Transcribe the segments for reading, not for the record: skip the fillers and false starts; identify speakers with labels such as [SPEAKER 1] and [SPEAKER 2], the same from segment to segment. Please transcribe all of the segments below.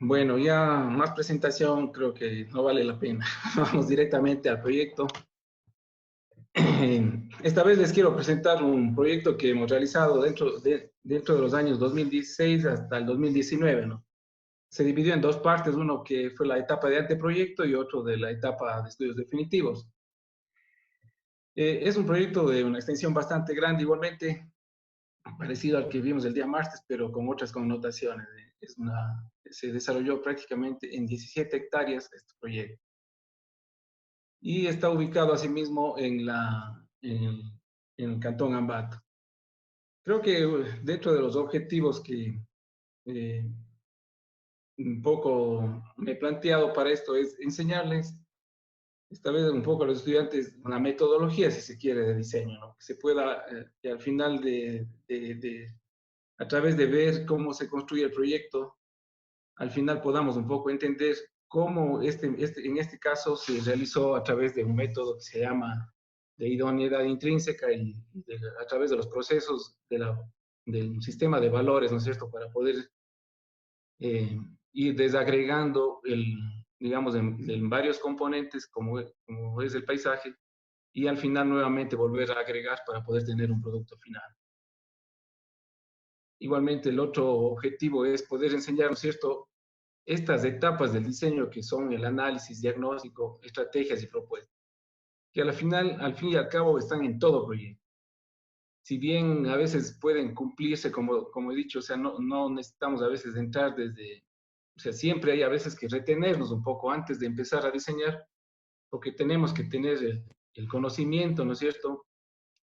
[SPEAKER 1] Bueno, ya más presentación creo que no vale la pena. Vamos directamente al proyecto. Esta vez les quiero presentar un proyecto que hemos realizado dentro de los años 2016 hasta el 2019, ¿no? Se dividió en dos partes, uno que fue la etapa de anteproyecto y otro de la etapa de estudios definitivos. Es un proyecto de una extensión bastante grande, igualmente parecido al que vimos el día martes, pero con otras connotaciones. Se desarrolló prácticamente en 17 hectáreas este proyecto. Y está ubicado asimismo en el Cantón Ambato. Creo que dentro de los objetivos que eh, un poco me he planteado para esto es enseñarles, esta vez un poco a los estudiantes, la metodología, si se quiere, de diseño, ¿no? Que se pueda, que al final a través de ver cómo se construye el proyecto, al final podamos un poco entender cómo en este caso se realizó a través de un método que se llama de idoneidad intrínseca a través de los procesos del sistema de valores, ¿no es cierto?, para poder eh, ir desagregando, digamos, en varios componentes, como es el paisaje, y al final nuevamente volver a agregar para poder tener un producto final. Igualmente, el otro objetivo es poder enseñar, ¿no es cierto?, estas etapas del diseño que son el análisis, diagnóstico, estrategias y propuestas, que al fin y al cabo están en todo proyecto. Si bien a veces pueden cumplirse, como he dicho, o sea, no necesitamos a veces entrar o sea, siempre hay a veces que retenernos un poco antes de empezar a diseñar, porque tenemos que tener el conocimiento, ¿no es cierto?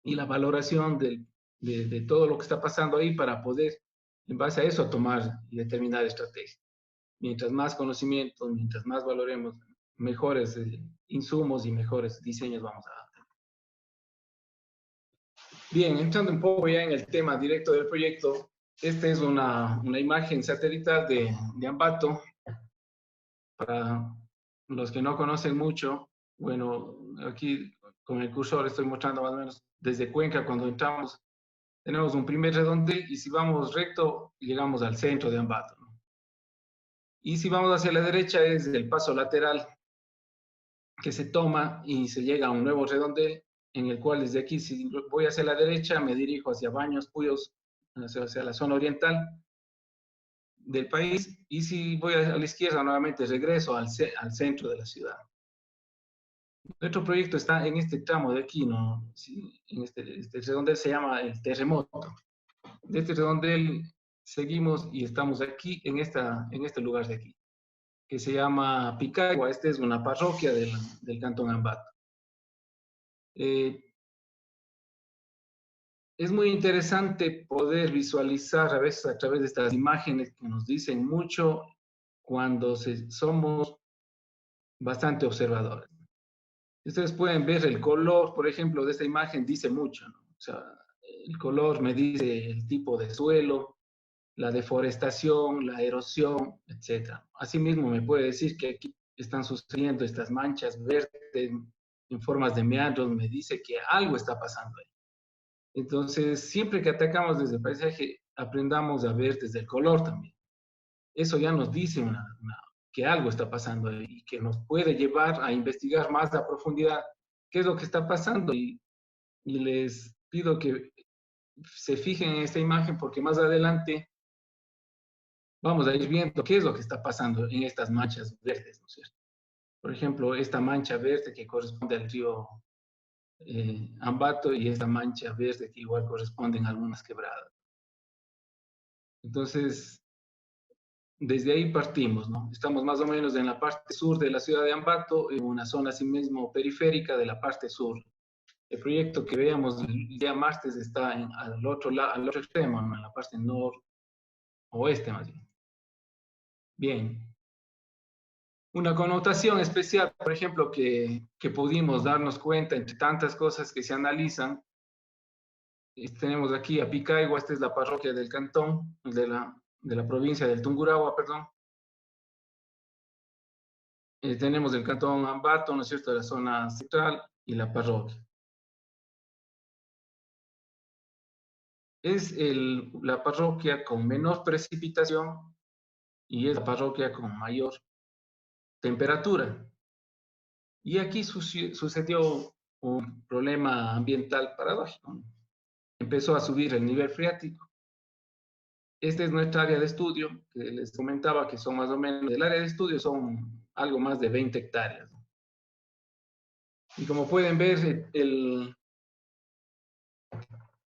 [SPEAKER 1] Y la valoración de todo lo que está pasando ahí para poder, en base a eso, tomar y determinar estrategias. Mientras más conocimiento, mientras más valoremos, mejores insumos y mejores diseños vamos a dar. Bien, entrando un poco ya en el tema directo del proyecto, esta es una imagen satelital de Ambato. Para los que no conocen mucho, bueno, aquí con el cursor estoy mostrando más o menos desde Cuenca, cuando entramos, tenemos un primer redondel y si vamos recto, llegamos al centro de Ambato, ¿no? Y si vamos hacia la derecha es el paso lateral que se toma y se llega a un nuevo redondel en el cual desde aquí, si voy hacia la derecha, me dirijo hacia Baños, Puyos, hacia la zona oriental del país, y si voy a la izquierda, nuevamente regreso al centro de la ciudad. Nuestro proyecto está en este tramo de aquí, ¿no? Sí, en este redondel se llama el terremoto. De este redondel seguimos y estamos aquí, en este lugar de aquí, que se llama Picagua. Esta es una parroquia del Cantón Ambato. Es muy interesante poder visualizar a veces a través de estas imágenes que nos dicen mucho cuando somos bastante observadores. Ustedes pueden ver el color, por ejemplo, de esta imagen dice mucho, ¿no? O sea, el color me dice el tipo de suelo, la deforestación, la erosión, etc. Asimismo, me puede decir que aquí están sucediendo estas manchas verdes en formas de meandros, me dice que algo está pasando ahí. Entonces, siempre que atacamos desde el paisaje, aprendamos a ver desde el color también. Eso ya nos dice que algo está pasando ahí y que nos puede llevar a investigar más a profundidad qué es lo que está pasando. Y les pido que se fijen en esta imagen porque más adelante vamos a ir viendo qué es lo que está pasando en estas manchas verdes, ¿no es cierto? Por ejemplo, esta mancha verde que corresponde al río Ambato y esta mancha verde que igual corresponden a algunas quebradas. Entonces, desde ahí partimos, ¿no? Estamos más o menos en la parte sur de la ciudad de Ambato, en una zona así mismo periférica de la parte sur. El proyecto que veíamos el día martes está al otro extremo, ¿no? En la parte noroeste más bien. Bien. Una connotación especial, por ejemplo, que pudimos darnos cuenta entre tantas cosas que se analizan, tenemos aquí a Picagua, esta es la parroquia del cantón, de la provincia del Tungurahua, perdón. Tenemos el cantón Ambato, ¿no es cierto?, de la zona central y la parroquia. Es la parroquia con menor precipitación y es la parroquia con mayor temperatura. Y aquí sucedió un problema ambiental paradójico. Empezó a subir el nivel freático. Esta es nuestra área de estudio, que les comentaba que son más o menos, el área de estudio son algo más de 20 hectáreas. Y como pueden ver,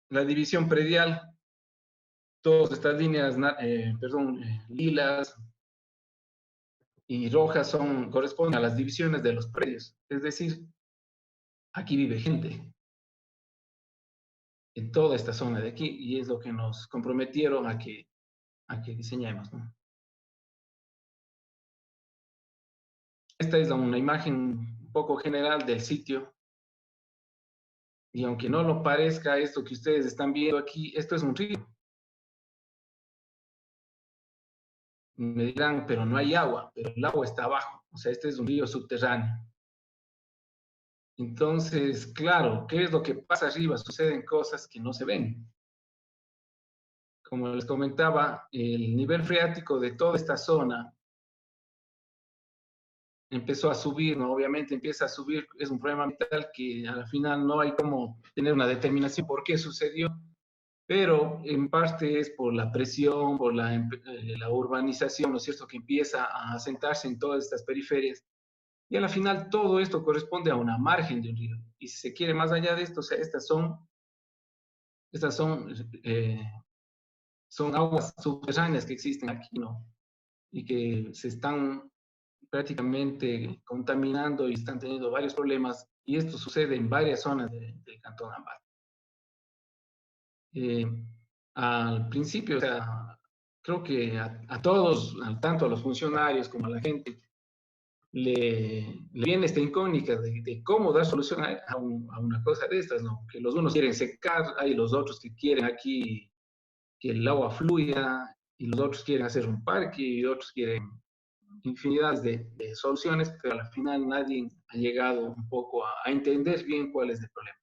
[SPEAKER 1] la división predial, todas estas líneas, lilas y rojas corresponden a las divisiones de los predios. Es decir, aquí vive gente en toda esta zona de aquí y es lo que nos comprometieron a que diseñemos, ¿no? Esta es una imagen un poco general del sitio y aunque no lo parezca esto que ustedes están viendo aquí, esto es un río. Me dirán, pero no hay agua, pero el agua está abajo, o sea, este es un río subterráneo. Entonces, claro, ¿qué es lo que pasa arriba? Suceden cosas que no se ven. Como les comentaba, el nivel freático de toda esta zona empezó a subir, ¿no? Obviamente empieza a subir, es un problema ambiental que al final no hay como tener una determinación por qué sucedió, pero en parte es por la presión, por la urbanización, ¿no es cierto?, que empieza a asentarse en todas estas periferias. Y a la final todo esto corresponde a una margen de un río. Y si se quiere más allá de esto, o sea, estas son aguas subterráneas que existen aquí, ¿no? Y que se están prácticamente contaminando y están teniendo varios problemas. Y esto sucede en varias zonas del Cantón Ambato. Eh, Al principio, o sea, creo que a todos, tanto a los funcionarios como a la gente, le viene esta incógnita de cómo dar solución a una cosa de estas, ¿no? Que los unos quieren secar, hay los otros que quieren aquí que el agua fluya, y los otros quieren hacer un parque, y otros quieren infinidad de soluciones, pero al final nadie ha llegado un poco a entender bien cuál es el problema.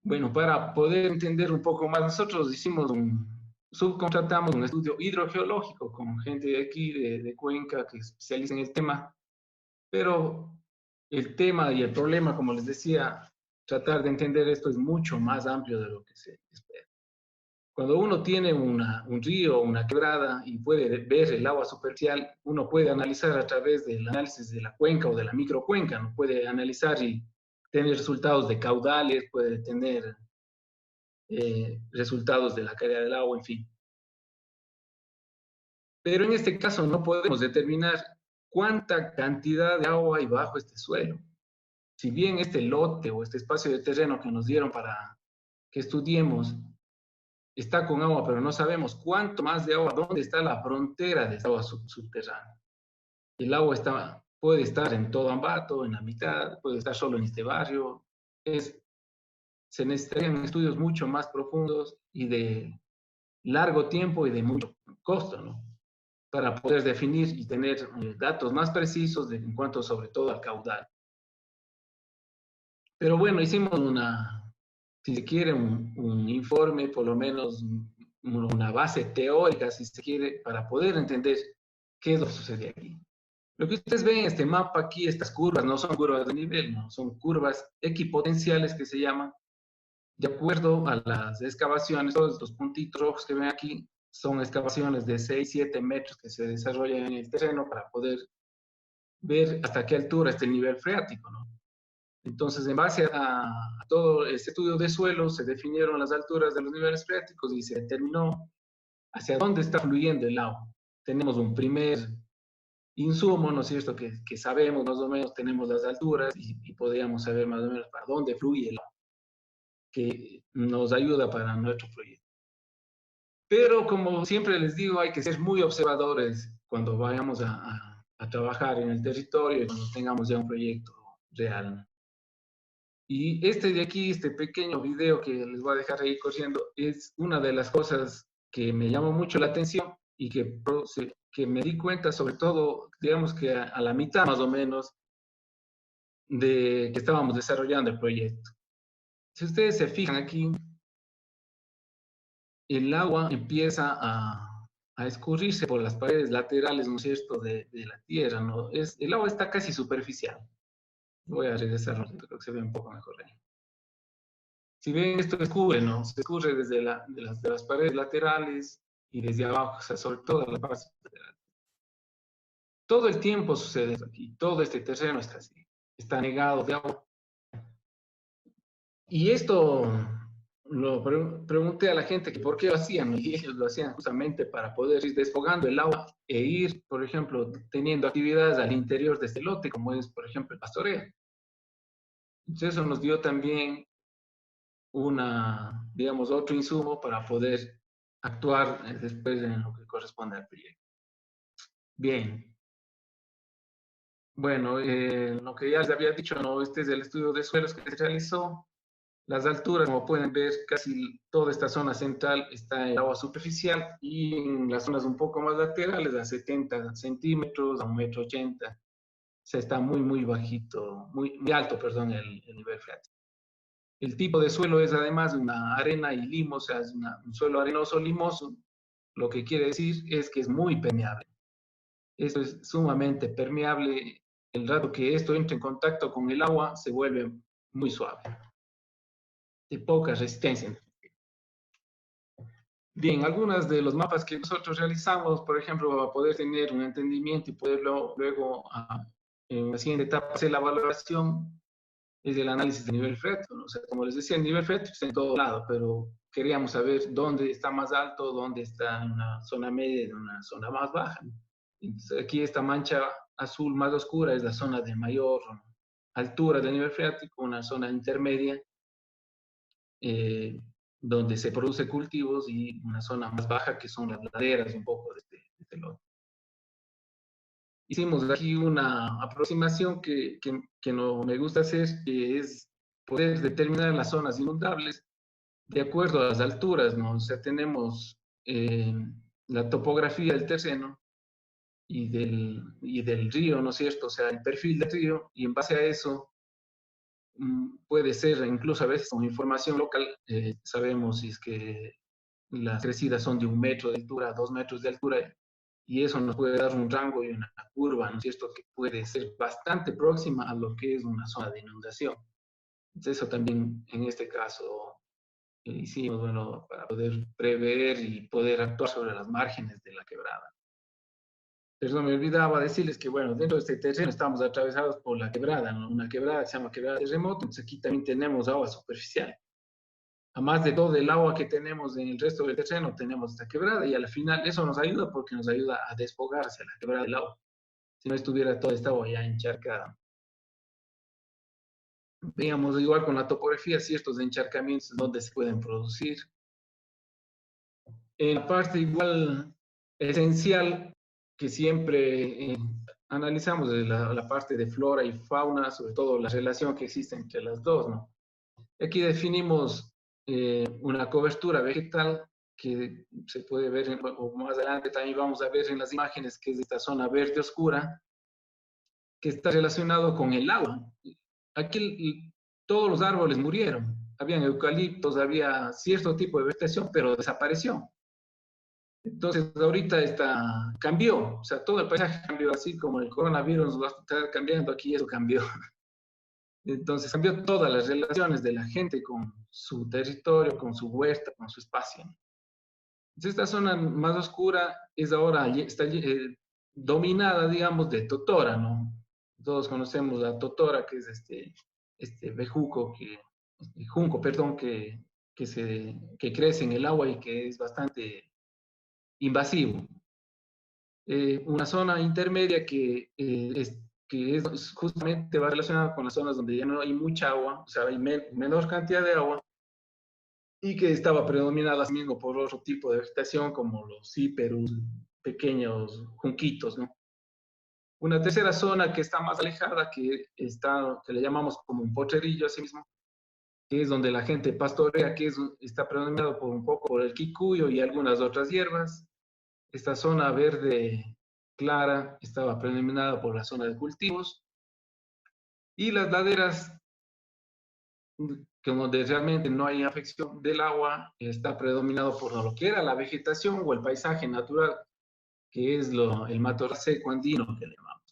[SPEAKER 1] Bueno, para poder entender un poco más, nosotros subcontratamos un estudio hidrogeológico con gente de aquí, de Cuenca, que especializa en el tema, pero el tema y el problema, como les decía, tratar de entender esto es mucho más amplio de lo que se espera. Cuando uno tiene un río, una quebrada y puede ver el agua superficial, uno puede analizar a través del análisis de la cuenca o de la microcuenca, ¿no? Puede analizar y tener resultados de caudales, puede tener resultados de la calidad del agua, en fin. Pero en este caso no podemos determinar cuánta cantidad de agua hay bajo este suelo. Si bien este lote o este espacio de terreno que nos dieron para que estudiemos está con agua, pero no sabemos cuánto más de agua, dónde está la frontera de esta agua subterránea. El agua puede estar en todo Ambato, en la mitad, puede estar solo en este barrio. Se necesitarían estudios mucho más profundos y de largo tiempo y de mucho costo, ¿no? Para poder definir y tener datos más precisos en cuanto sobre todo al caudal. Pero bueno, hicimos si se quiere, un informe, por lo menos una base teórica, si se quiere, para poder entender qué es lo que sucede aquí. Lo que ustedes ven en este mapa aquí, estas curvas, no son curvas de nivel, no, son curvas equipotenciales que se llaman, de acuerdo a las excavaciones. Todos estos puntitos rojos que ven aquí son excavaciones de 6, 7 metros que se desarrollan en el terreno para poder ver hasta qué altura está el nivel freático, ¿no? Entonces, en base a todo este estudio de suelo, se definieron las alturas de los niveles freáticos y se determinó hacia dónde está fluyendo el agua. Tenemos un primer insumo, ¿no es cierto?, que sabemos más o menos, tenemos las alturas y podríamos saber más o menos para dónde fluye el agua, que nos ayuda para nuestro proyecto. Pero como siempre les digo, hay que ser muy observadores cuando vayamos a trabajar en el territorio y cuando tengamos ya un proyecto real. Y este de aquí, este pequeño video que les voy a dejar ahí corriendo, es una de las cosas que me llamó mucho la atención y que me di cuenta, sobre todo, digamos que a la mitad más o menos, de que estábamos desarrollando el proyecto. Si ustedes se fijan aquí, el agua empieza a escurrirse por las paredes laterales, ¿no es cierto?, de la tierra, ¿no? El agua está casi superficial. Voy a regresar, creo que se ve un poco mejor ahí. Si ven, esto escurre, ¿no? Se escurre desde de las paredes laterales y desde abajo, o sea, sobre toda la parte lateral. Todo el tiempo sucede esto aquí, todo este terreno está así, está negado de agua. Y esto lo pregunté a la gente que por qué lo hacían, y ellos lo hacían justamente para poder ir desfogando el agua e ir, por ejemplo, teniendo actividades al interior de este lote, como es, por ejemplo, el pastoreo. Entonces eso nos dio también digamos, otro insumo para poder actuar después en lo que corresponde al proyecto. Bien. Bueno, lo que ya les había dicho, ¿no? Este es el estudio de suelos que se realizó. Las alturas, como pueden ver, casi toda esta zona central está en agua superficial y en las zonas un poco más laterales, a 70 centímetros, a 1,80 m. O sea, está muy, muy bajito, muy alto, perdón, el nivel freático. El tipo de suelo es además una arena y limo, o sea, es un suelo arenoso limoso. Lo que quiere decir es que es muy permeable. Esto es sumamente permeable. El rato que esto entra en contacto con el agua, se vuelve muy suave, de poca resistencia. Bien, algunos de los mapas que nosotros realizamos, por ejemplo, para poder tener un entendimiento y poderlo luego, en la siguiente etapa, hacer la valoración, es el análisis de nivel freático, ¿no? O sea, como les decía, el nivel freático está en todo lado, pero queríamos saber dónde está más alto, dónde está en una zona media y en una zona más baja, ¿no? Entonces, aquí esta mancha azul más oscura es la zona de mayor altura del nivel freático, una zona intermedia, donde se produce cultivos, y una zona más baja que son las laderas un poco de este lote. Hicimos aquí una aproximación que no me gusta hacer, que es poder determinar las zonas inundables de acuerdo a las alturas, ¿no? O sea, tenemos la topografía del terreno y del río, ¿no es cierto? O sea, el perfil del río, y en base a eso puede ser, incluso a veces con información local, sabemos si es que las crecidas son de 1 metro de altura, 2 metros de altura, y eso nos puede dar un rango y una curva, ¿no es cierto?, que puede ser bastante próxima a lo que es una zona de inundación. Entonces, eso también en este caso hicimos, bueno, para poder prever y poder actuar sobre las márgenes de la quebrada. Pero me olvidaba decirles que, bueno, dentro de este terreno estamos atravesados por la quebrada, ¿no? Una quebrada que se llama quebrada de terremoto, entonces aquí también tenemos agua superficial. Además de todo el agua que tenemos en el resto del terreno, tenemos esta quebrada, y al final eso nos ayuda porque nos ayuda a desfogarse la quebrada del agua. Si no estuviera toda esta agua ya encharcada. Veíamos igual con la topografía ciertos encharcamientos donde se pueden producir. En la parte igual esencial que siempre analizamos es la parte de flora y fauna, sobre todo la relación que existe entre las dos, ¿no? Aquí definimos una cobertura vegetal que se puede ver, o más adelante también vamos a ver en las imágenes, que es esta zona verde oscura, que está relacionado con el agua. Aquí todos los árboles murieron, habían eucaliptos, había cierto tipo de vegetación, pero desapareció. Entonces, ahorita cambió, o sea, todo el paisaje cambió, así como el coronavirus va a estar cambiando, aquí eso cambió. Entonces, cambió todas las relaciones de la gente con su territorio, con su huerta, con su espacio. Entonces, esta zona más oscura está dominada, digamos, de totora, ¿no? Todos conocemos la totora, que es este bejuco, junco, perdón, que crece en el agua y que es bastante invasivo. Una zona intermedia que justamente va relacionada con las zonas donde ya no hay mucha agua, o sea, hay menor cantidad de agua, y que estaba predominada mismo por otro tipo de vegetación como los cíperus, pequeños junquitos, ¿no? Una tercera zona que está más alejada, que le llamamos como un potrerillo así mismo, que es donde la gente pastorea, está predominado por un poco por el quicuyo y algunas otras hierbas. Esta zona verde clara estaba predominada por la zona de cultivos, y las laderas que donde realmente no hay afección del agua, está predominado por lo que era la vegetación o el paisaje natural, que es el matorral seco andino que le llamamos.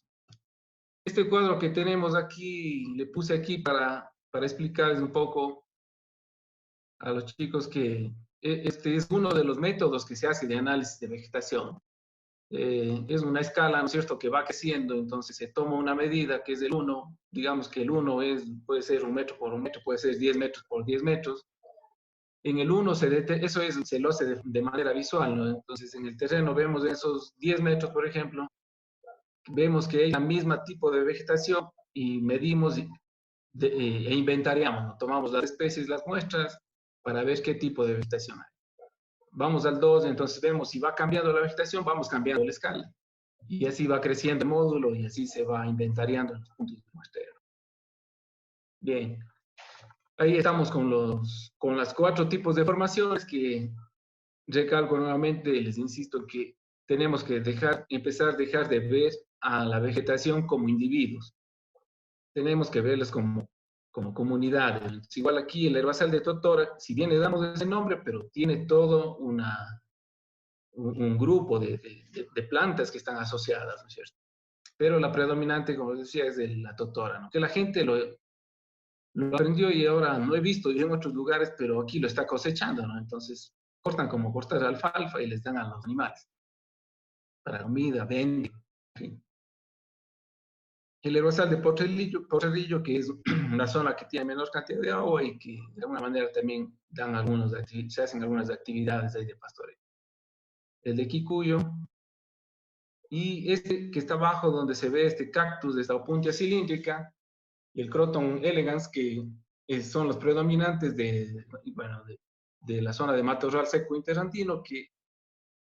[SPEAKER 1] Este cuadro que tenemos aquí, le puse aquí para explicarles un poco a los chicos que este es uno de los métodos que se hace de análisis de vegetación. Es una escala, ¿no es cierto?, que va creciendo, entonces se toma una medida que es del 1, digamos que el 1 puede ser 1 metro por 1 metro, puede ser 10 metros por 10 metros. En el 1 eso se lo hace de manera visual, ¿no? Entonces en el terreno vemos esos 10 metros, por ejemplo, vemos que hay la misma tipo de vegetación y medimos e inventariamos, ¿no? Tomamos las especies, las muestras, para ver qué tipo de vegetación hay. Vamos al 2, entonces vemos si va cambiando la vegetación, vamos cambiando la escala. Y así va creciendo el módulo y así se va inventariando en los puntos de muestreo. Bien, ahí estamos con las 4 tipos de formaciones que recalco nuevamente, les insisto que tenemos que empezar a dejar de ver a la vegetación como individuos. Tenemos que verlas como comunidades. Igual aquí el herbazal de Totora, si bien le damos ese nombre, pero tiene todo un grupo de plantas que están asociadas, ¿no es cierto? Pero la predominante, como les decía, es de la totora, ¿no? Que la gente lo aprendió y ahora no he visto en otros lugares, pero aquí lo está cosechando, ¿no? Entonces, cortan como cortar alfalfa y les dan a los animales para comida, venden, en fin. El herbazal de Potrerillo, que es una zona que tiene menor cantidad de agua y que de alguna manera también se hacen algunas actividades ahí de pastoreo. El de Kikuyo, y este que está abajo donde se ve este cactus de esta opuntia cilíndrica, y el Croton elegans, que son los predominantes bueno, de la zona de matorral seco interandino, que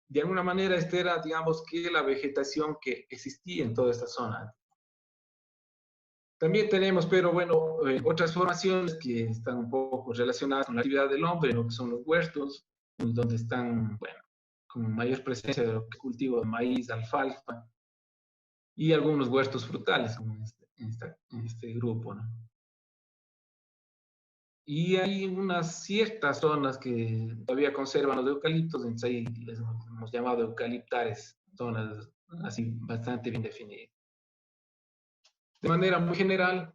[SPEAKER 1] de alguna manera esta era, digamos, que la vegetación que existía en toda esta zona. También tenemos, pero bueno, otras formaciones que están un poco relacionadas con la actividad del hombre, lo que son los huertos, donde están, bueno, con mayor presencia de lo que cultivo de maíz, alfalfa, y algunos huertos frutales, como en este grupo, ¿no? Y hay unas ciertas zonas que todavía conservan los eucaliptos, entonces ahí les hemos llamado eucaliptares, zonas así bastante bien definidas. De manera muy general,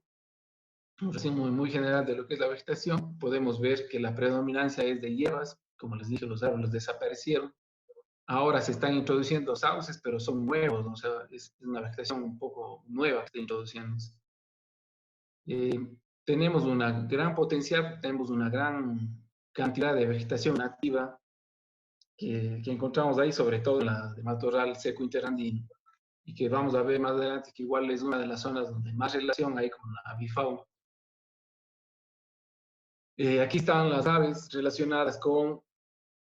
[SPEAKER 1] muy general de lo que es la vegetación, podemos ver que la predominancia es de hierbas, como les dije, los árboles desaparecieron. Ahora se están introduciendo sauces, pero son nuevos, ¿no? O sea, es una vegetación un poco nueva que está introduciéndose. Tenemos una gran potencial, tenemos una gran cantidad de vegetación nativa que encontramos ahí, sobre todo en la de matorral seco interandino, y que vamos a ver más adelante que igual es una de las zonas donde más relación hay con la avifauna. Aquí están las aves relacionadas con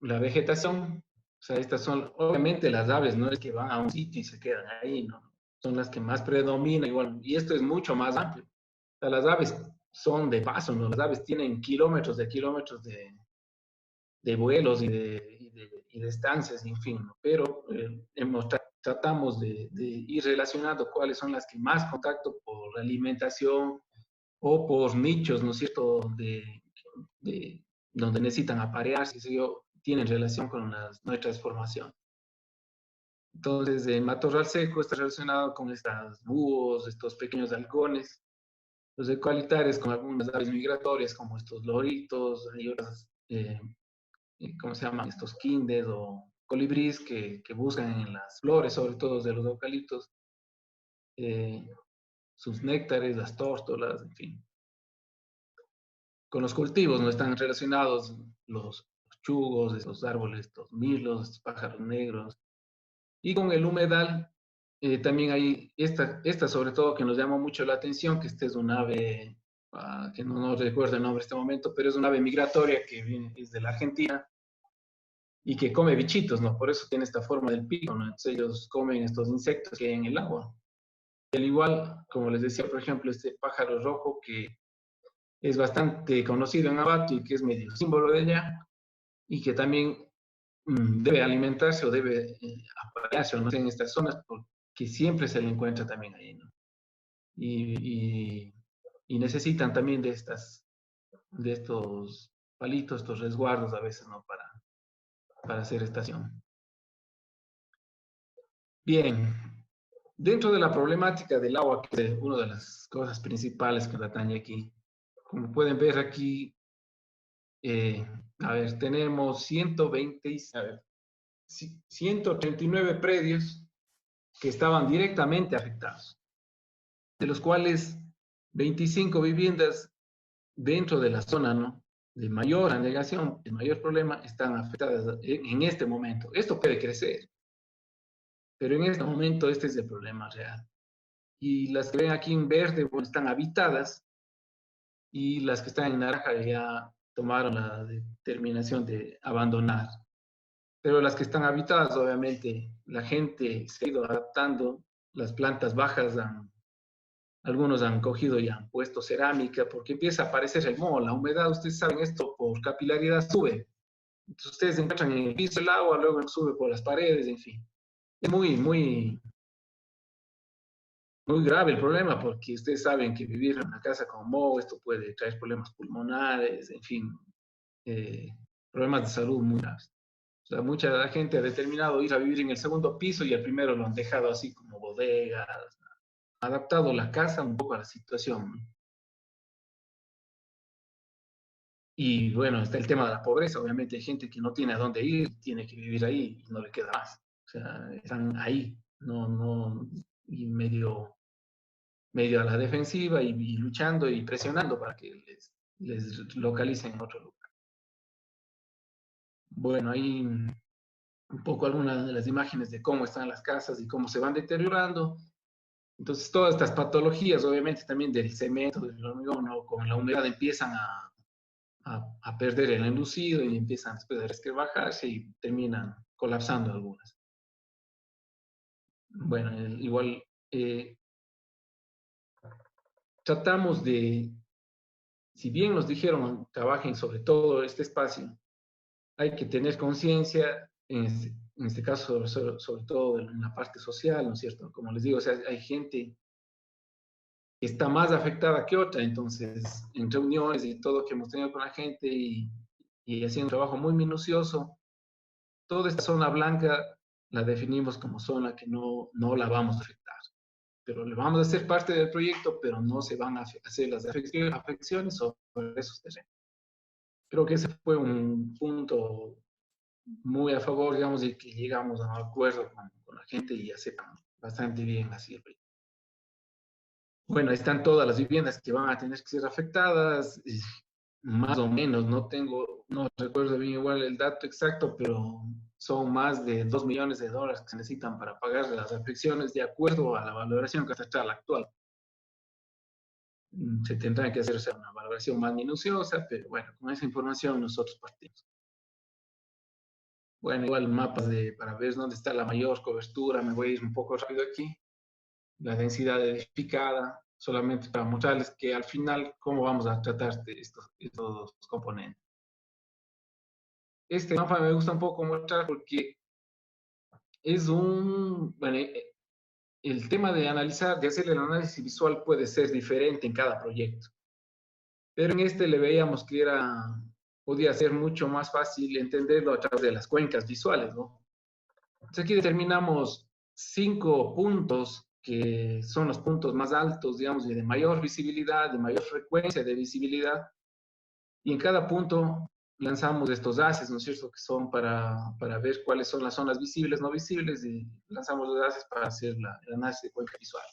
[SPEAKER 1] la vegetación. O sea, estas son, obviamente las aves no es que van a un sitio y se quedan ahí, ¿no? Son las que más predominan, igual, y esto es mucho más amplio. O sea, las aves son de paso, ¿no? Las aves tienen kilómetros de vuelos y de estancias, en fin, ¿no? Pero tratamos de ir relacionando cuáles son las que más contacto por alimentación o por nichos, ¿no es cierto?, de donde necesitan aparearse, tienen relación con nuestras formaciones. Entonces, el matorral seco está relacionado con estos búhos, estos pequeños halcones, los eucaliptares con algunas aves migratorias como estos loritos, hay otras, ¿cómo se llaman? Estos quindes o colibríes que buscan en las flores, sobre todo de los eucaliptos, eh, sus néctares, las tórtolas, en fin. Con los cultivos no están relacionados los chugos, estos árboles, estos mirlos, estos pájaros negros. Y con el humedal, también hay esta sobre todo que nos llama mucho la atención, que esta es un ave, que no recuerdo el nombre en este momento, pero es una ave migratoria que viene desde la Argentina y que come bichitos, ¿no? Por eso tiene esta forma del pico, ¿no? Entonces ellos comen estos insectos que hay en el agua. Y al igual, como les decía, por ejemplo, este pájaro rojo que es bastante conocido en Ambato y que es medio símbolo de allá, y que también debe alimentarse o debe aparearse o no sé, en estas zonas porque siempre se le encuentra también ahí, ¿no? Y necesitan también de de estos palitos, estos resguardos a veces, ¿no? Para hacer estación. Bien, dentro de la problemática del agua, que es una de las cosas principales que atañe aquí, como pueden ver aquí, eh, a ver, tenemos 120, a ver, 139 predios que estaban directamente afectados, de los cuales 25 viviendas dentro de la zona, ¿no?, de mayor anegación, de mayor problema, están afectadas en este momento. Esto puede crecer, pero en este momento este es el problema real. Y las que ven aquí en verde, bueno, están habitadas, y las que están en naranja ya tomaron la determinación de abandonar. Pero las que están habitadas, obviamente, la gente se ha ido adaptando, las plantas bajas algunos han cogido y han puesto cerámica porque empieza a aparecer el moho, la humedad, ustedes saben esto, por capilaridad sube. Entonces ustedes encuentran en el piso el agua, luego sube por las paredes, en fin. Es muy grave el problema porque ustedes saben que vivir en una casa con moho, esto puede traer problemas pulmonares, en fin, eh, problemas de salud muy graves. O sea, mucha gente ha determinado ir a vivir en el segundo piso y el primero lo han dejado así como bodegas, adaptado la casa un poco a la situación. Y bueno, está el tema de la pobreza. Obviamente hay gente que no tiene a dónde ir, tiene que vivir ahí y no le queda más. O sea, están ahí, y medio a la defensiva y luchando y presionando para que les localicen en otro lugar. Bueno, ahí un poco algunas de las imágenes de cómo están las casas y cómo se van deteriorando. Entonces, todas estas patologías, obviamente también del cemento, del hormigón, ¿no?, con la humedad empiezan a perder el enlucido y empiezan después a resquebrajarse y terminan colapsando algunas. Bueno, igual tratamos de, si bien nos dijeron trabajen sobre todo este espacio, hay que tener conciencia, en este caso, sobre todo en la parte social, ¿no es cierto? Como les digo, o sea, hay gente que está más afectada que otra, entonces, en reuniones y todo que hemos tenido con la gente y haciendo un trabajo muy minucioso, toda esta zona blanca la definimos como zona que no la vamos a afectar, pero le vamos a hacer parte del proyecto, pero no se van a hacer las afecciones sobre esos terrenos. Creo que ese fue un punto muy a favor, digamos, de que llegamos a un acuerdo con la gente y aceptan bastante bien así el proyecto. Bueno, ahí están todas las viviendas que van a tener que ser afectadas, más o menos, no recuerdo bien igual el dato exacto, pero son más de $2 millones que se necesitan para pagar las afecciones de acuerdo a la valoración catastral actual. Se tendrá que hacer, o sea, una valoración más minuciosa, pero bueno, con esa información nosotros partimos. Bueno, igual mapas para ver dónde está la mayor cobertura, me voy a ir un poco rápido aquí. La densidad edificada, solamente para mostrarles que al final cómo vamos a tratar de estos componentes. Este mapa me gusta un poco mostrar porque es bueno, el tema de analizar, de hacer el análisis visual puede ser diferente en cada proyecto. Pero en este le veíamos que podía ser mucho más fácil entenderlo a través de las cuencas visuales, ¿no? Entonces aquí determinamos 5 puntos que son los puntos más altos, digamos, de mayor visibilidad, de mayor frecuencia de visibilidad, y en cada punto lanzamos estos haces, ¿no es cierto?, que son para ver cuáles son las zonas visibles, no visibles, y lanzamos los haces para hacer el análisis de cuenca visual.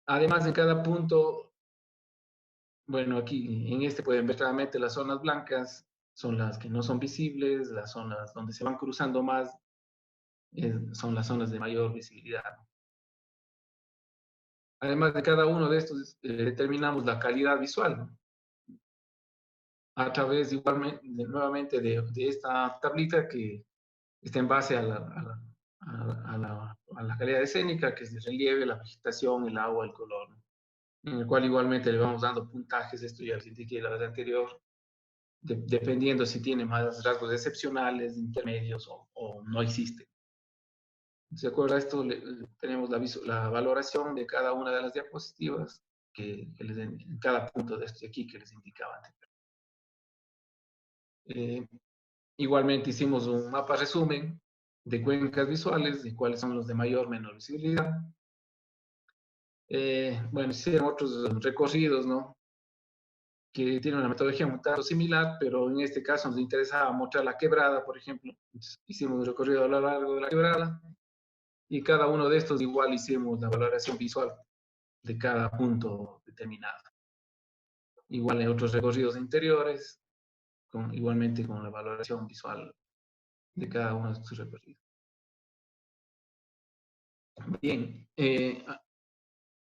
[SPEAKER 1] Además, en cada punto, bueno, aquí en este pueden ver claramente las zonas blancas, son las que no son visibles, las zonas donde se van cruzando más, son las zonas de mayor visibilidad. Además de cada uno de estos, determinamos la calidad visual, ¿no?, a través igualmente, nuevamente de esta tablita que está en base a la calidad escénica, que es el relieve, la vegetación, el agua, el color, ¿no?, en el cual igualmente le vamos dando puntajes, esto ya les indiqué la vez anterior, dependiendo si tiene más rasgos excepcionales, intermedios o no existe. ¿Se acuerda esto? Tenemos la valoración de cada una de las diapositivas. en cada punto de este aquí que les indicaba antes. Igualmente hicimos un mapa resumen de cuencas visuales, de cuáles son los de mayor o menor visibilidad. Bueno, hicieron otros recorridos, ¿no? Que tienen una metodología un tanto similar, pero en este caso nos interesaba mostrar la quebrada, por ejemplo. Entonces, hicimos un recorrido a lo largo de la quebrada y cada uno de estos igual hicimos la valoración visual de cada punto determinado. Igual en otros recorridos interiores, igualmente con la valoración visual de cada uno de estos recorridos. Bien, esta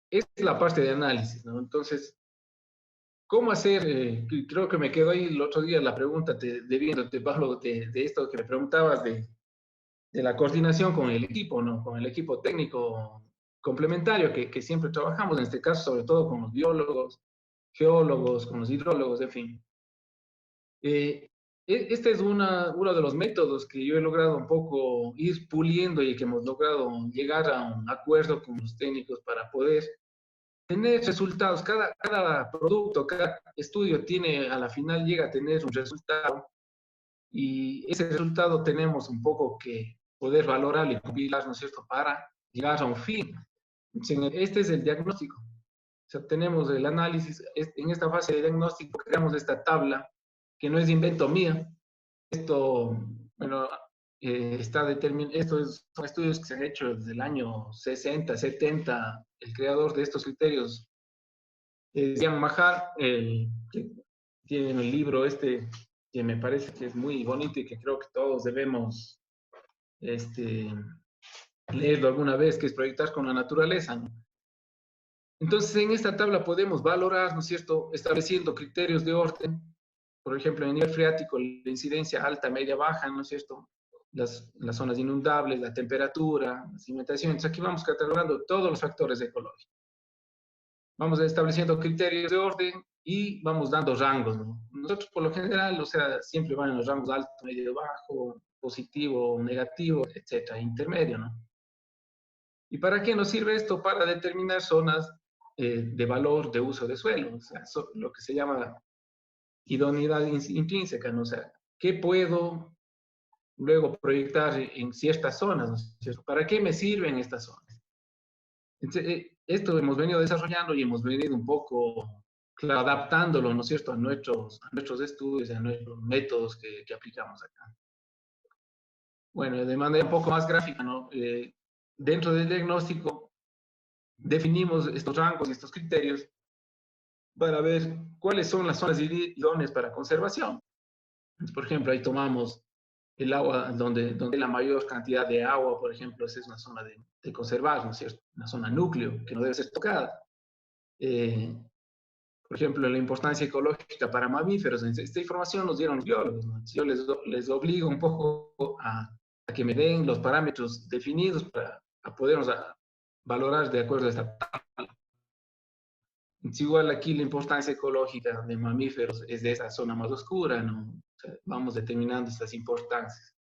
[SPEAKER 1] es la parte de análisis, ¿no? Entonces, ¿cómo hacer? Creo que me quedó ahí el otro día la pregunta, debiéndote, Pablo, de esto que me preguntabas de la coordinación con el equipo, ¿no? Con el equipo técnico complementario que siempre trabajamos, en este caso, sobre todo con los biólogos, geólogos, con los hidrólogos, en fin. Este es uno de los métodos que yo he logrado un poco ir puliendo y que hemos logrado llegar a un acuerdo con los técnicos para poder tener resultados. Cada producto, cada estudio tiene, a la final llega a tener un resultado y ese resultado tenemos un poco que poder valorar y compilar, ¿no es cierto?, para llegar a un fin. Este es el diagnóstico. O sea, tenemos el análisis. En esta fase de diagnóstico creamos esta tabla que no es invento mía. Esto, bueno, está determinado. Son estudios que se han hecho desde el año 60, 70. El creador de estos criterios es Jan Mahar, que tiene el libro este que me parece que es muy bonito y que creo que todos debemos leerlo alguna vez, que es Proyectar con la Naturaleza, ¿no? Entonces, en esta tabla podemos valorar, ¿no es cierto?, estableciendo criterios de orden, por ejemplo, en el nivel freático, la incidencia alta, media, baja, ¿no es cierto?, las zonas inundables, la temperatura, la cimentación. Entonces, aquí vamos catalogando todos los factores ecológicos. Vamos estableciendo criterios de orden y vamos dando rangos, ¿no? Nosotros, por lo general, o sea, siempre van en los rangos alto, medio, bajo, positivo, negativo, etcétera, intermedio, ¿no? ¿Y para qué nos sirve esto? Para determinar zonas de valor de uso de suelo, o sea, lo que se llama idoneidad intrínseca, ¿no? O sea, ¿qué puedo luego proyectar en ciertas zonas, ¿no es cierto? ¿Para qué me sirven estas zonas? Entonces, esto hemos venido desarrollando y hemos venido un poco, claro, adaptándolo, ¿no es cierto?, a nuestros estudios, a nuestros métodos que aplicamos acá. Bueno, de manera un poco más gráfica, ¿no? Dentro del diagnóstico definimos estos rangos y estos criterios para ver cuáles son las zonas idóneas para conservación. Entonces, por ejemplo, ahí tomamos el agua donde la mayor cantidad de agua, por ejemplo, esa es una zona de conservar, ¿no es cierto? Una zona núcleo que no debe ser tocada. Por ejemplo, la importancia ecológica para mamíferos. Esta información nos dieron los biólogos, ¿no? Yo les obligo un poco a que me den los parámetros definidos para podernos valorar de acuerdo a esta tabla. Igual aquí la importancia ecológica de mamíferos es de esa zona más oscura, ¿no? O sea, vamos determinando estas importancias.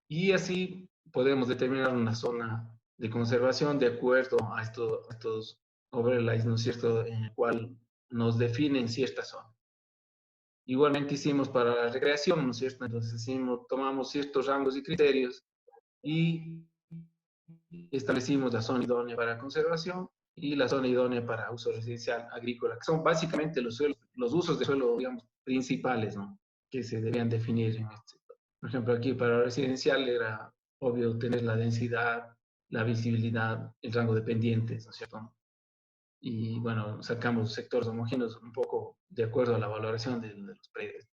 [SPEAKER 1] Y así podemos determinar una zona de conservación de acuerdo a estos overlays, ¿no es cierto?, en el cual nos definen cierta zona. Igualmente hicimos para la recreación, ¿no es cierto? Entonces tomamos ciertos rangos y criterios y establecimos la zona idónea para conservación y la zona idónea para uso residencial agrícola, que son básicamente los usos de suelo, digamos, principales, ¿no?, que se debían definir en este sector. Por ejemplo, aquí para residencial era obvio tener la densidad, la visibilidad, el rango de pendientes, ¿no es cierto? Y bueno, sacamos sectores homogéneos un poco de acuerdo a la valoración de los predios.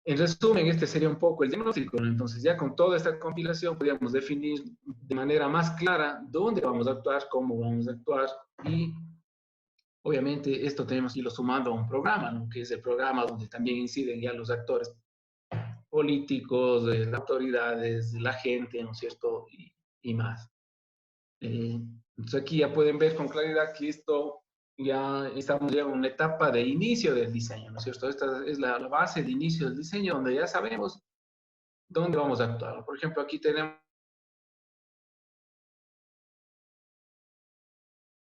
[SPEAKER 1] En resumen, este sería un poco el diagnóstico, ¿no? Entonces, ya con toda esta compilación podríamos definir de manera más clara dónde vamos a actuar, cómo vamos a actuar y obviamente esto tenemos que irlo sumando a un programa, ¿no?, que es el programa donde también inciden ya los actores políticos, las autoridades, la gente, ¿no es cierto?, y más. Entonces aquí ya pueden ver con claridad que esto ya estamos ya en una etapa de inicio del diseño, ¿no es cierto? Esta es la base de inicio del diseño donde ya sabemos dónde vamos a actuar. Por ejemplo, aquí tenemos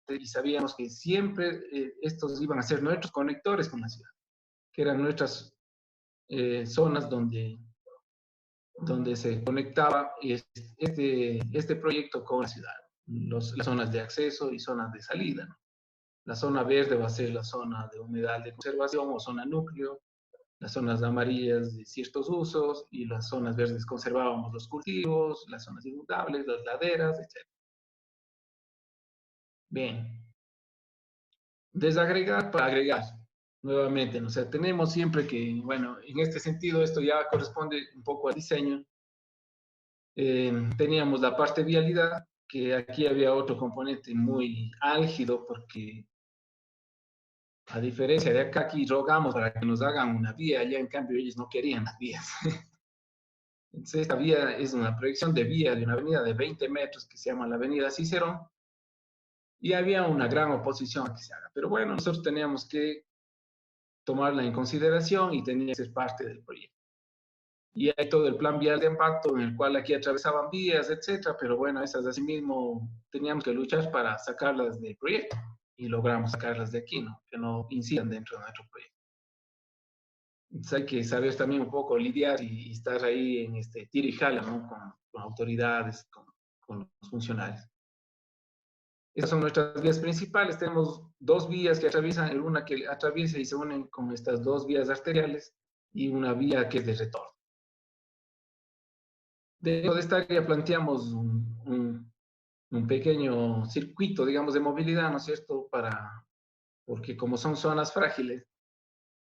[SPEAKER 1] y sabíamos que siempre estos iban a ser nuestros conectores con la ciudad, que eran nuestras zonas donde se conectaba este proyecto con la ciudad, las zonas de acceso y zonas de salida, ¿no? La zona verde va a ser la zona de humedal de conservación o zona núcleo, las zonas amarillas de ciertos usos y las zonas verdes conservábamos los cultivos, las zonas inundables, las laderas, etc. Bien, desagregar para agregar nuevamente, ¿no? O sea, tenemos siempre que, bueno, en este sentido esto ya corresponde un poco al diseño. Teníamos la parte vialidad, que aquí había otro componente muy álgido porque a diferencia de acá, aquí rogamos para que nos hagan una vía, allá en cambio ellos no querían las vías. Entonces, esta vía es una proyección de vía de una avenida de 20 metros que se llama la avenida Cicerón, y había una gran oposición a que se haga. Pero bueno, nosotros teníamos que tomarla en consideración y tenía que ser parte del proyecto. Y hay todo el plan vial de impacto en el cual aquí atravesaban vías, etcétera, pero bueno, esas asimismo teníamos que luchar para sacarlas del proyecto y logramos sacarlas de aquí, ¿no? Que no incidan dentro de nuestro proyecto. Entonces hay que saber también un poco lidiar y estar ahí en este tira y jala, ¿no? Con autoridades, con los funcionarios. Esas son nuestras vías principales. Tenemos dos vías que atraviesan, una que atraviesa y se unen con estas dos vías arteriales y una vía que es de retorno. Dentro de esta área planteamos un pequeño circuito, digamos, de movilidad, ¿no es cierto? Porque como son zonas frágiles,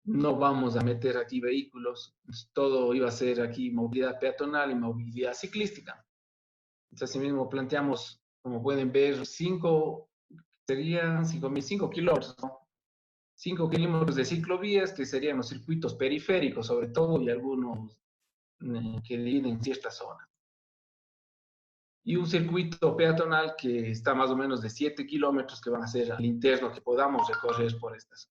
[SPEAKER 1] no vamos a meter aquí vehículos, pues todo iba a ser aquí movilidad peatonal y movilidad ciclística. Entonces, así mismo planteamos, como pueden ver, serían 5 kilómetros, ¿no? 5 kilómetros de ciclovías, que serían los circuitos periféricos, sobre todo, y algunos que dividen ciertas zonas. Y un circuito peatonal que está más o menos de 7 kilómetros, que van a ser al interno que podamos recorrer por estas.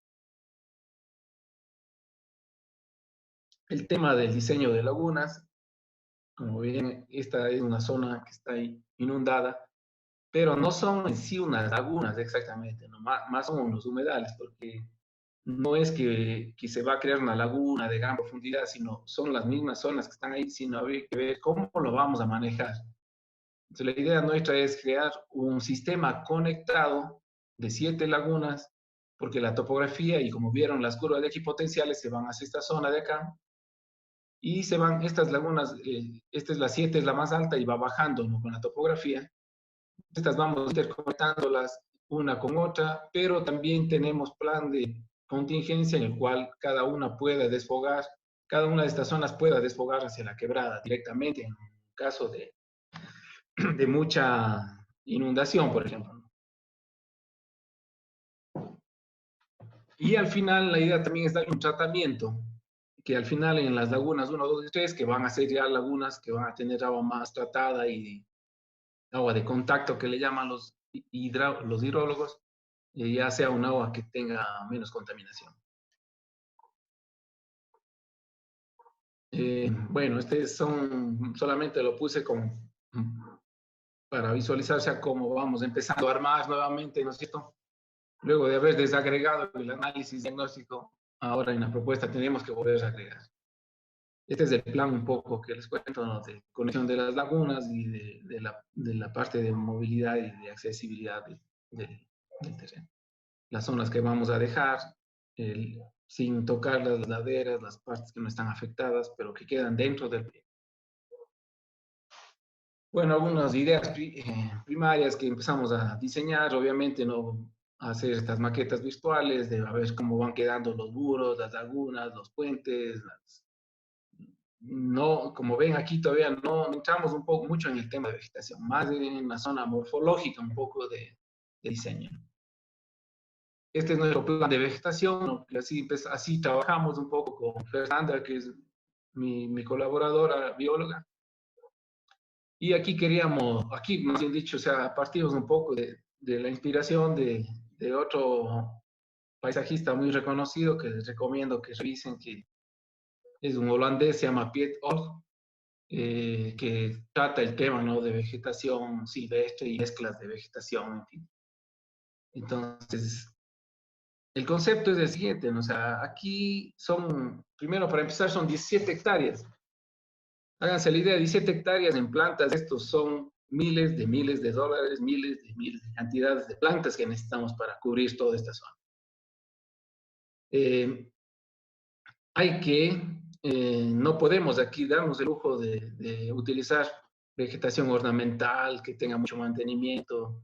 [SPEAKER 1] El tema del diseño de lagunas, como ven, esta es una zona que está inundada, pero no son en sí unas lagunas exactamente, ¿no? Más son unos humedales, porque no es que se va a crear una laguna de gran profundidad, sino son las mismas zonas que están ahí, sino habría que ver cómo lo vamos a manejar. Entonces, la idea nuestra es crear un sistema conectado de 7 lagunas, porque la topografía y como vieron las curvas de equipotenciales se van hacia esta zona de acá, y se van estas lagunas, esta es la 7, es la más alta y va bajando, ¿no? Con la topografía. Estas vamos interconectándolas una con otra, pero también tenemos plan de contingencia en el cual cada una de estas zonas pueda desfogar hacia la quebrada directamente en caso de mucha inundación, por ejemplo. Y al final la idea también es dar un tratamiento, que al final en las lagunas 1, 2 y 3, que van a ser ya lagunas que van a tener agua más tratada y agua de contacto que le llaman los hidrólogos, ya sea un agua que tenga menos contaminación. Bueno, solamente lo puse para visualizarse cómo vamos empezando a armar nuevamente, ¿no es cierto? Luego de haber desagregado el análisis diagnóstico, ahora en la propuesta tenemos que volver a agregar. Este es el plan un poco que les cuento, ¿no? De conexión de las lagunas y de la parte de movilidad y de accesibilidad del terreno. Las zonas que vamos a dejar, sin tocar las laderas, las partes que no están afectadas, pero que quedan dentro del proyecto. Bueno, algunas ideas primarias que empezamos a diseñar, obviamente no hacer estas maquetas virtuales, de a ver cómo van quedando los muros, las lagunas, los puentes, no, como ven aquí todavía no entramos un poco mucho en el tema de vegetación, más en la zona morfológica, un poco de diseño. Este es nuestro plan de vegetación, ¿no? Así trabajamos un poco con Fernanda, que es mi colaboradora bióloga. Y aquí más bien dicho, o sea, partimos un poco de la inspiración de otro paisajista muy reconocido que les recomiendo que revisen, que es un holandés, se llama Piet Hol, que trata el tema, ¿no? De vegetación silvestre y mezclas de vegetación, en fin. Entonces, el concepto es el siguiente, ¿no? O sea, aquí son, primero para empezar, son 17 hectáreas. Háganse la idea, 17 hectáreas en plantas, estos son miles de dólares, miles de cantidades de plantas que necesitamos para cubrir toda esta zona. Hay que, no podemos aquí darnos el lujo de utilizar vegetación ornamental que tenga mucho mantenimiento.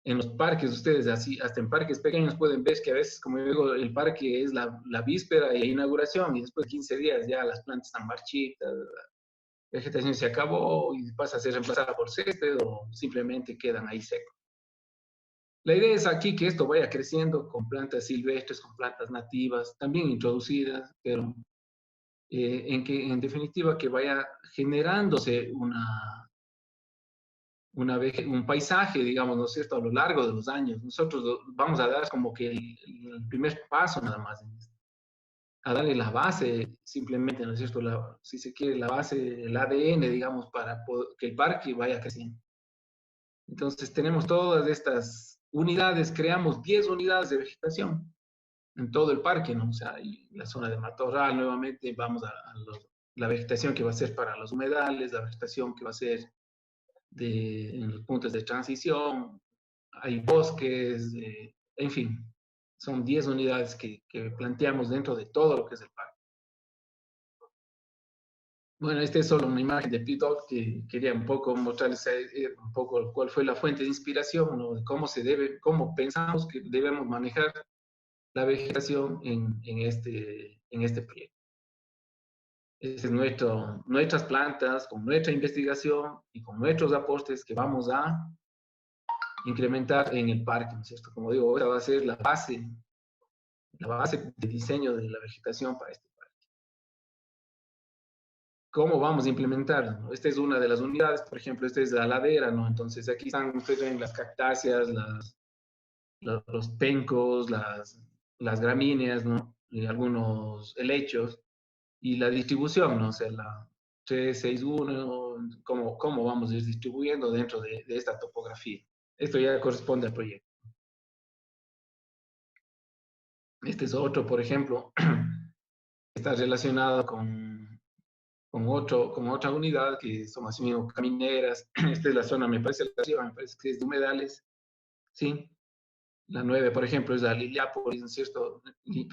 [SPEAKER 1] En los parques, ustedes así, hasta en parques pequeños pueden ver que a veces, como yo digo, el parque es la víspera de la inauguración y después de 15 días ya las plantas están marchitas, la vegetación se acabó y pasa a ser reemplazada por césped o simplemente quedan ahí secos. La idea es aquí que esto vaya creciendo con plantas silvestres, con plantas nativas, también introducidas, pero en que en definitiva que vaya generándose un paisaje, digamos, ¿no es cierto?, a lo largo de los años. Nosotros vamos a dar como que el primer paso nada más, a darle la base simplemente, ¿no es cierto?, si se quiere, la base, el ADN, digamos, para que el parque vaya creciendo. Entonces tenemos todas estas unidades, creamos 10 unidades de vegetación en todo el parque, ¿no? O sea, y la zona de matorral, nuevamente vamos la vegetación que va a ser para los humedales, la vegetación que va a ser en los puntos de transición, hay bosques, en fin, son 10 unidades que planteamos dentro de todo lo que es el parque. Bueno, esta es solo una imagen de P-Dog que quería un poco mostrarles un poco cuál fue la fuente de inspiración, ¿no? De cómo pensamos que debemos manejar la vegetación en este proyecto. Es nuestras plantas, con nuestra investigación y con nuestros aportes que vamos a incrementar en el parque, ¿no es cierto? Como digo, esa va a ser la base de diseño de la vegetación para este parque. ¿Cómo vamos a implementarlo? ¿No? Esta es una de las unidades, por ejemplo, esta es la ladera, ¿no? Entonces aquí están, ustedes ven las cactáceas, los pencos, las gramíneas, ¿no? Y algunos helechos, y la distribución, ¿no? O sea, la 361, cómo vamos a ir distribuyendo dentro de esta topografía. Esto ya corresponde al proyecto. Este es otro, por ejemplo, está relacionado con otra unidad que son así mismo camineras. Esta es la zona, me parece, me parece que es de humedales, ¿sí? La 9, por ejemplo, es la Liliápolis, ¿no es cierto?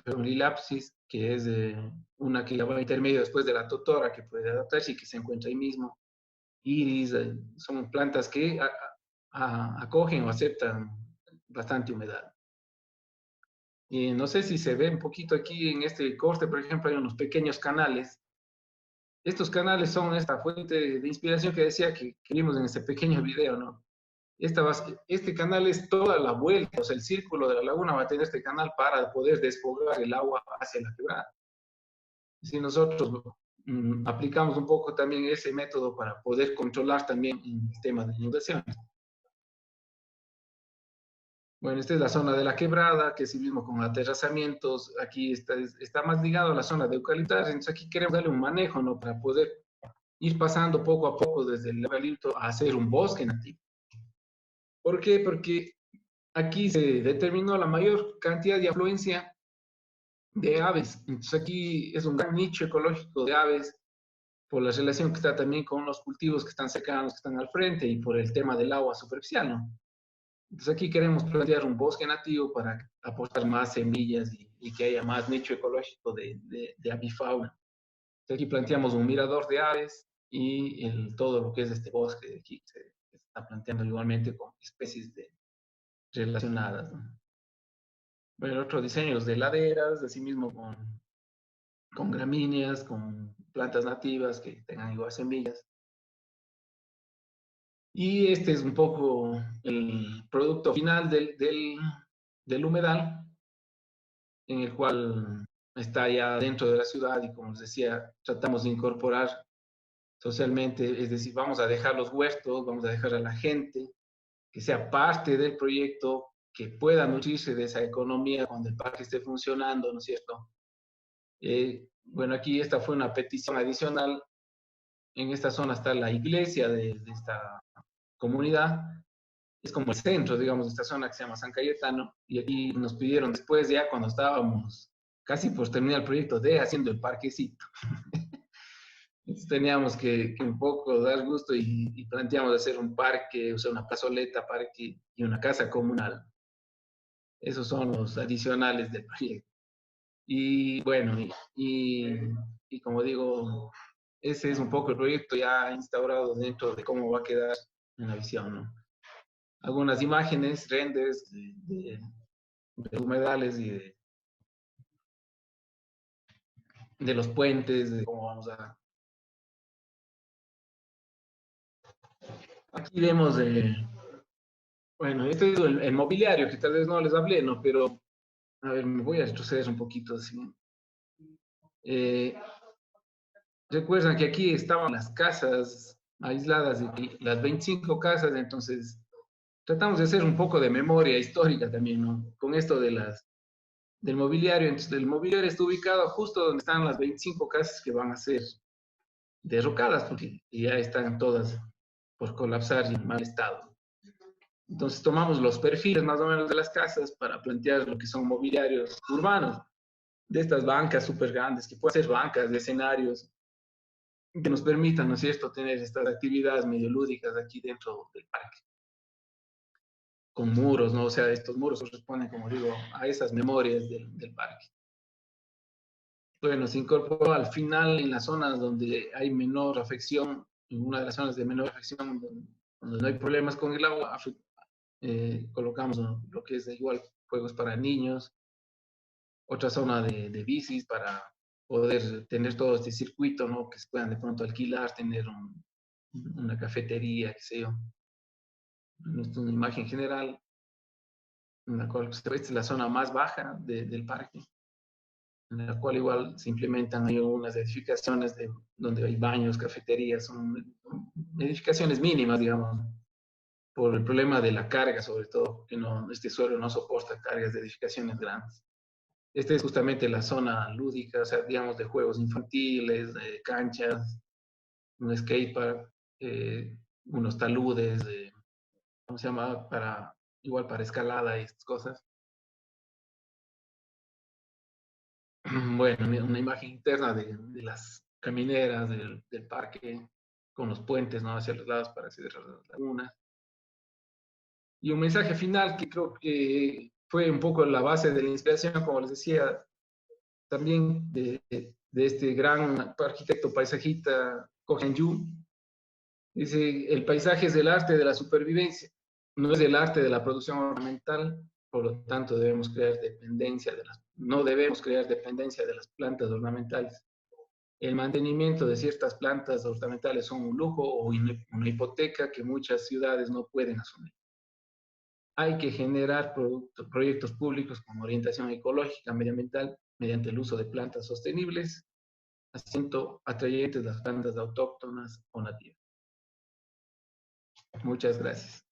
[SPEAKER 1] Pero Liliapsis, que es una que va intermedio después de la totora, que puede adaptarse y que se encuentra ahí mismo. Iris, son plantas que acogen o aceptan bastante humedad. Y no sé si se ve un poquito aquí en este corte, por ejemplo, hay unos pequeños canales. Estos canales son esta fuente de inspiración que decía que vimos en ese pequeño video, ¿no? Este canal es toda la vuelta, o sea, el círculo de la laguna va a tener este canal para poder desfogar el agua hacia la quebrada. Si nosotros aplicamos un poco también ese método para poder controlar también el tema de inundaciones. Bueno, esta es la zona de la quebrada, que es el mismo con aterrazamientos. Aquí está más ligado a la zona de eucaliptos. Entonces aquí queremos darle un manejo, ¿no? Para poder ir pasando poco a poco desde el eucalipto a hacer un bosque nativo. ¿Por qué? Porque aquí se determinó la mayor cantidad de afluencia de aves. Entonces aquí es un gran nicho ecológico de aves por la relación que está también con los cultivos que están cercanos, que están al frente y por el tema del agua superficial, ¿no? Entonces aquí queremos plantear un bosque nativo para aportar más semillas y que haya más nicho ecológico de avifauna. Entonces aquí planteamos un mirador de aves y todo lo que es este bosque de aquí se está planteando igualmente con especies relacionadas, ¿no? Bueno, otro diseño es de laderas, asimismo con gramíneas, con plantas nativas que tengan igual semillas. Y este es un poco el producto final del humedal, en el cual está ya dentro de la ciudad y como les decía, tratamos de incorporar socialmente, es decir, vamos a dejar los huertos, vamos a dejar a la gente que sea parte del proyecto, que pueda nutrirse de esa economía cuando el parque esté funcionando, ¿no es cierto? Bueno, aquí esta fue una petición adicional. En esta zona está la iglesia de esta comunidad es como el centro, digamos, de esta zona que se llama San Cayetano, y aquí nos pidieron después, ya cuando estábamos casi por terminar el proyecto de haciendo el parquecito. Entonces teníamos que un poco dar gusto y planteamos hacer un parque, o sea, una plazoleta, parque y una casa comunal. Esos son los adicionales del proyecto. Y bueno, y como digo, ese es un poco el proyecto ya instaurado dentro de cómo va a quedar en la visión, ¿no? Algunas imágenes, renders de humedales y de los puentes, de cómo vamos a... Aquí vemos, bueno, este es el mobiliario que tal vez no les hablé, ¿no? Pero, a ver, me voy a retroceder un poquito así. Eh, Recuerdan que aquí estaban las casas aisladas, las 25 casas, entonces tratamos de hacer un poco de memoria histórica también, ¿no? Con esto del mobiliario. Entonces, el mobiliario está ubicado justo donde están las 25 casas que van a ser derrocadas, porque ya están todas por colapsar y en mal estado. Entonces, tomamos los perfiles más o menos de las casas para plantear lo que son mobiliarios urbanos, de estas bancas súper grandes, que pueden ser bancas de escenarios, que nos permitan, ¿no es cierto?, tener estas actividades medio lúdicas aquí dentro del parque, con muros, ¿no? O sea, estos muros corresponden, como digo, a esas memorias del parque. Bueno, se incorporó al final en las zonas donde hay menor afección, en una de las zonas de menor afección, donde no hay problemas con el agua, colocamos, ¿no?, lo que es igual juegos para niños, otra zona de bicis para poder tener todo este circuito, ¿no?, que se puedan de pronto alquilar, tener una cafetería, qué sé yo. Esto es una imagen general en la cual se ve, esta es la zona más baja del parque, en la cual igual se implementan ahí unas edificaciones donde hay baños, cafeterías, son edificaciones mínimas, digamos, por el problema de la carga, sobre todo, que no, este suelo no soporta cargas de edificaciones grandes. Esta es justamente la zona lúdica, o sea, digamos, de juegos infantiles, de canchas, un skatepark, unos taludes, ¿cómo se llama? Igual para escalada y estas cosas. Bueno, una imagen interna de las camineras del parque, con los puentes, ¿no?, hacia los lados para acceder a las lagunas. Y un mensaje final que creo que fue un poco la base de la inspiración, como les decía, también de este gran arquitecto paisajista Ko Hyun-joo. Dice, el paisaje es el arte de la supervivencia, no es el arte de la producción ornamental, por lo tanto debemos crear dependencia no debemos crear dependencia de las plantas ornamentales. El mantenimiento de ciertas plantas ornamentales son un lujo o una hipoteca que muchas ciudades no pueden asumir. Hay que generar proyectos públicos con orientación ecológica, medioambiental, mediante el uso de plantas sostenibles, haciendo atrayentes las plantas autóctonas o nativas. Muchas gracias.